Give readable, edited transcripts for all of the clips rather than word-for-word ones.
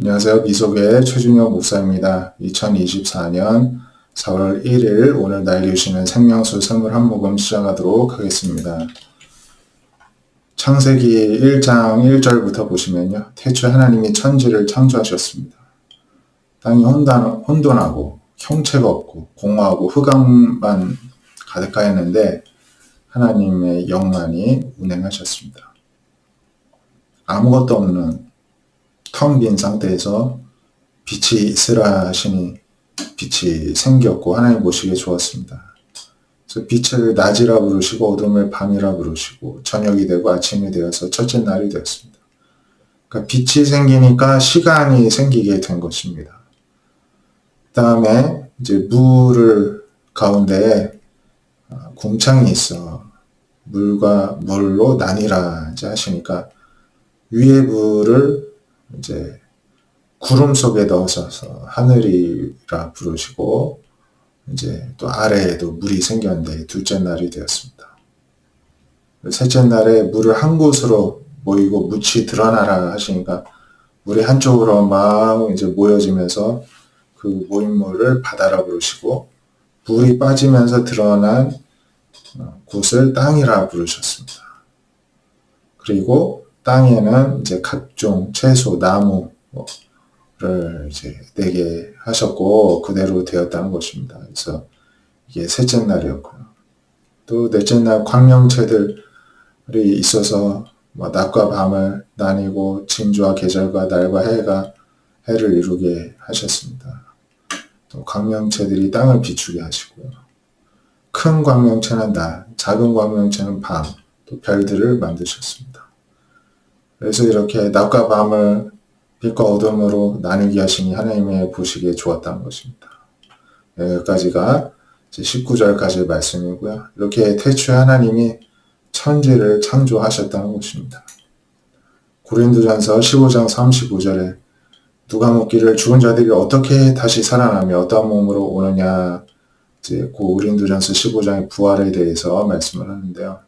안녕하세요. 미소교회 최준혁 목사입니다. 2024년 4월 1일 오늘 나에게 주시는 생명수 선물 한 모금 시작하도록 하겠습니다. 창세기 1장 1절부터 보시면요. 태초에 하나님이 천지를 창조하셨습니다. 땅이 혼돈하고 형체가 없고 공허하고 흑암만 가득하였는데 하나님의 영만이 운행하셨습니다. 아무것도 없는 텅 빈 상태에서 빛이 있으라 하시니 빛이 생겼고 하나님 보시기에 좋았습니다. 그래서 빛을 낮이라 부르시고 어둠을 밤이라 부르시고 저녁이 되고 아침이 되어서 첫째 날이 되었습니다. 그러니까 빛이 생기니까 시간이 생기게 된 것입니다. 그 다음에 이제 물을 가운데에 궁창이 있어 물과 물로 나뉘라 이제 하시니까 위의 물을 이제 구름 속에 넣으셔서 하늘이라 부르시고 이제 또 아래에도 물이 생겼는데 둘째 날이 되었습니다. 셋째 날에 물을 한 곳으로 모이고 묻이 드러나라 하시니까 물이 한쪽으로 막 이제 모여지면서 그 모인 물을 바다라 부르시고 물이 빠지면서 드러난 곳을 땅이라 부르셨습니다. 그리고 땅에는 이제 각종 채소, 나무를 이제 내게 하셨고 그대로 되었다는 것입니다. 그래서 이게 셋째 날이었고요. 또 넷째 날 광명체들이 있어서 낮과 밤을 나뉘고 징조와 계절과 날과 해를 이루게 하셨습니다. 또 광명체들이 땅을 비추게 하시고요. 큰 광명체는 낮, 작은 광명체는 밤, 또 별들을 만드셨습니다. 그래서 이렇게 낮과 밤을 빛과 어둠으로 나누게 하시니 하나님의 보시기에 좋았다는 것입니다. 여기까지가 19절까지의 말씀이고요. 이렇게 태초에 하나님이 천지를 창조하셨다는 것입니다. 고린도전서 15장 35절에 누가 묻기를 죽은 자들이 어떻게 다시 살아나며 어떠한 몸으로 오느냐 이제 고린도전서 15장의 부활에 대해서 말씀을 하는데요.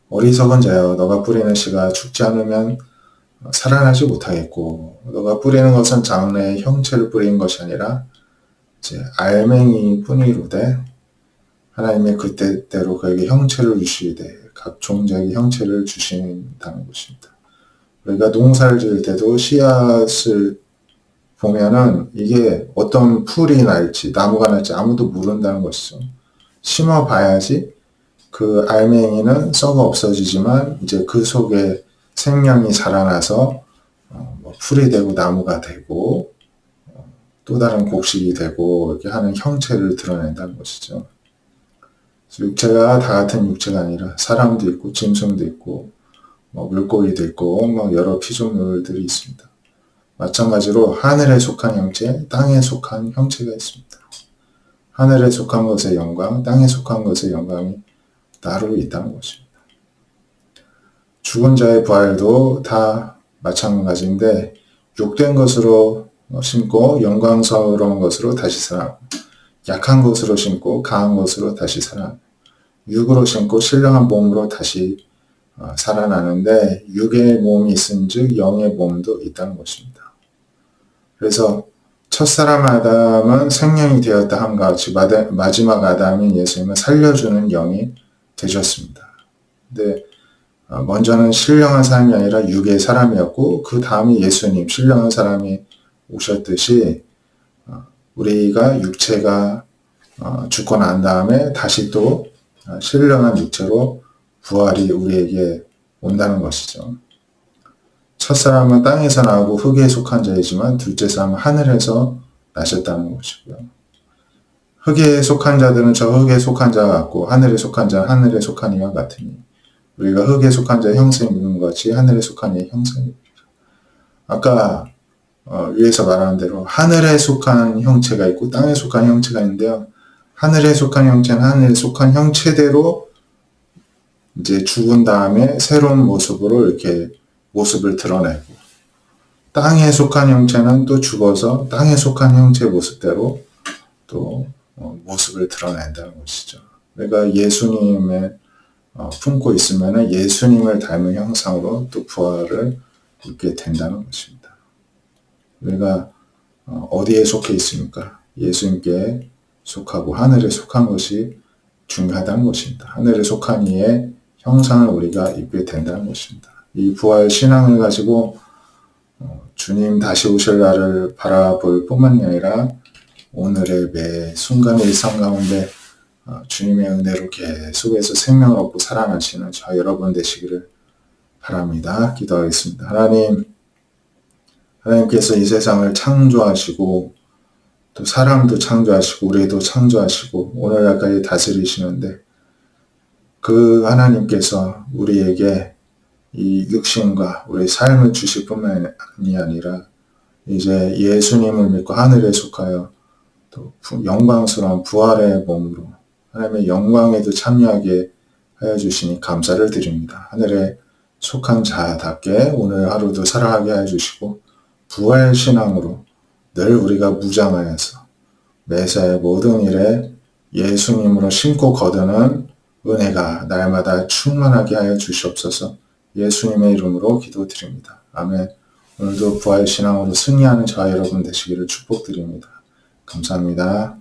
어리석은 자여 너가 뿌리는 씨가 죽지 않으면 살아나지 못하겠고 너가 뿌리는 것은 장래의 형체를 뿌리는 것이 아니라 이제 알맹이 뿐이로되 하나님의 그때대로 그에게 형체를 주시되 각 종자에게 형체를 주신다는 것입니다. 우리가 농사를 지을 때도 씨앗을 보면은 이게 어떤 풀이 날지 나무가 날지 아무도 모른다는 것이죠. 심어봐야지 그 알맹이는 썩어 없어지지만 이제 그 속에 생명이 자라나서 풀이 되고 나무가 되고 또 다른 곡식이 되고 이렇게 하는 형체를 드러낸다는 것이죠. 육체가 다 같은 육체가 아니라 사람도 있고 짐승도 있고 물고기도 있고 여러 피조물들이 있습니다. 마찬가지로 하늘에 속한 형체, 땅에 속한 형체가 있습니다. 하늘에 속한 것의 영광, 땅에 속한 것의 영광이 따로 있다는 것입니다. 죽은 자의 부활도 다 마찬가지인데 욕된 것으로 심고 영광스러운 것으로 다시 살아나고 약한 것으로 심고 강한 것으로 다시 살아나고 육으로 심고 신령한 몸으로 다시 살아나는데 육의 몸이 있은즉 영의 몸도 있다는 것입니다. 그래서 첫사람 아담은 생명이 되었다 함과 같이 마지막 아담인 예수님은 살려주는 영이 되셨습니다. 근데 먼저는 신령한 사람이 아니라 육의 사람이었고 그 다음에 예수님 신령한 사람이 오셨듯이 우리가 육체가 죽고 난 다음에 다시 또 신령한 육체로 부활이 우리에게 온다는 것이죠. 첫사람은 땅에서 나오고 흙에 속한 자이지만 둘째 사람은 하늘에서 나셨다는 것이고요. 흙에 속한 자들은 저 흙에 속한 자와 같고 하늘에 속한 자는 하늘에 속한 이와 같으니 우리가 흙에 속한 자의 형상이 있는 것 같이 하늘에 속한 이의 형상이 있다. 아까 위에서 말한 대로 하늘에 속한 형체가 있고 땅에 속한 형체가 있는데요. 하늘에 속한 형체는 하늘에 속한 형체대로 이제 죽은 다음에 새로운 모습으로 이렇게 모습을 드러내고 땅에 속한 형체는 또 죽어서 땅에 속한 형체의 모습대로 또 모습을 드러낸다는 것이죠. 그러니까 예수님을 품고 있으면 예수님을 닮은 형상으로 또 부활을 입게 된다는 것입니다. 우리가 어디에 속해 있습니까? 예수님께 속하고 하늘에 속한 것이 중요하다는 것입니다. 하늘에 속한 이의 형상을 우리가 입게 된다는 것입니다. 이 부활 신앙을 가지고 주님 다시 오실 날을 바라볼 뿐만이 아니라 오늘의 매 순간의 일상 가운데 주님의 은혜로 계속해서 생명을 얻고 살아나시는 저 여러분 되시기를 바랍니다. 기도하겠습니다. 하나님께서 이 세상을 창조하시고 또 사람도 창조하시고 우리도 창조하시고 오늘날까지 다스리시는데 그 하나님께서 우리에게 이 육신과 우리 삶을 주실 뿐만이 아니라 이제 예수님을 믿고 하늘에 속하여 또 영광스러운 부활의 몸으로 하나님의 영광에도 참여하게 하여 주시니 감사를 드립니다. 하늘에 속한 자답게 오늘 하루도 살아가게 하여 주시고 부활 신앙으로 늘 우리가 무장하여서 매사의 모든 일에 예수님으로 심고 거두는 은혜가 날마다 충만하게 하여 주시옵소서. 예수님의 이름으로 기도드립니다. 아멘. 오늘도 부활 신앙으로 승리하는 저와 여러분 되시기를 축복드립니다. 감사합니다.